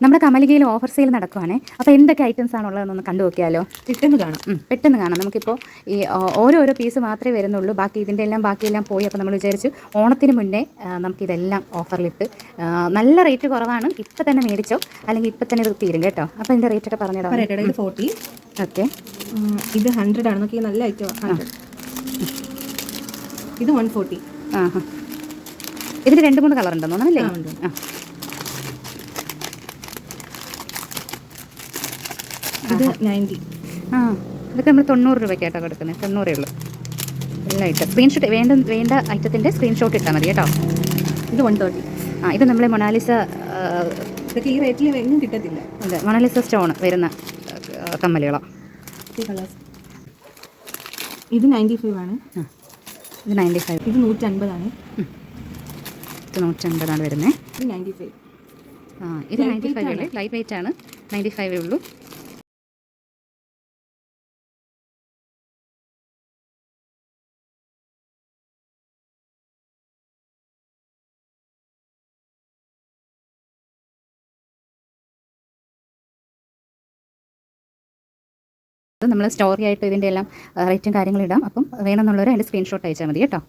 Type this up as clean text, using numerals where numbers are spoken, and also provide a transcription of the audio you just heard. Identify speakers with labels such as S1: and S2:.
S1: നമ്മുടെ കമലികയിൽ offer sale നടക്കുവാണേ. അപ്പോൾ എന്തൊക്കെ ഐറ്റംസ് ആണുള്ളതെന്നൊന്ന് കണ്ടു നോക്കിയാലോ?
S2: പെട്ടെന്ന് കാണാം.
S1: പെട്ടെന്ന് കാണാം. നമുക്കിപ്പോൾ ഈ ഓരോരോ പീസ് മാത്രമേ വരുന്നുള്ളൂ. ബാക്കിയെല്ലാം പോയി. അപ്പോൾ നമ്മൾ വിചാരിച്ചു ഓണത്തിന് മുന്നേ നമുക്കിതെല്ലാം ഓഫറിലിട്ട് നല്ല റേറ്റ് കുറവാണ്. ഇപ്പം തന്നെ മേടിച്ചോ, അല്ലെങ്കിൽ ഇപ്പം തന്നെ ഇത് തീരും കേട്ടോ. അപ്പോൾ ഇതിൻ്റെ റേറ്റൊക്കെ പറഞ്ഞിടാം.
S2: ഇത് 40.
S1: ഓക്കെ,
S2: ഇത് 100 ആണ്. നോക്കി, നല്ല ഐറ്റം. 100. ഇത് 140.
S1: ഇതിന് 2-3 കളർ ഉണ്ടെന്ന് തോന്നുന്നല്ലേ?
S2: ഇത് 90.
S1: ഇതൊക്കെ നമ്മൾ 90 രൂപയ്ക്കായിട്ടോ കൊടുക്കുന്നത്. 90 ഉള്ളൂ എല്ലാ ഐറ്റം. സ്ക്രീൻഷോട്ട് വേണ്ട ഐറ്റത്തിൻ്റെ സ്ക്രീൻഷോട്ട് ഇട്ടാൽ മതി കേട്ടോ.
S2: ഇത് 130.
S1: ഇത് നമ്മളെ മൊണാലിസ,
S2: ഇതൊക്കെ ഈ റേറ്റിൽ എങ്ങും കിട്ടത്തില്ല.
S1: അതെ, മൊണാലിസ സ്റ്റോൺ വരുന്ന കമ്മലുകളാണ്.
S2: ഇത് 95 ആണ്.
S1: ഇത് 95.
S2: ഇത് 150 ആണ്.
S1: ഇത് 150 ആണ് വരുന്നത്.
S2: ഇത് 95.
S1: ഇത് 95 ഉള്ളൂ. ലൈറ്റ് വെയിറ്റ് ആണ്. 95 ഉള്ളൂ. നമ്മൾ സ്റ്റോറി ആയിട്ട് ഇതിൻ്റെ എല്ലാം റേറ്റും കാര്യങ്ങളും ഇടാം. അപ്പം വേണമെന്നുള്ളവർ അതിൻ്റെ സ്ക്രീൻഷോട്ട് അയച്ചാൽ മതി കേട്ടോ.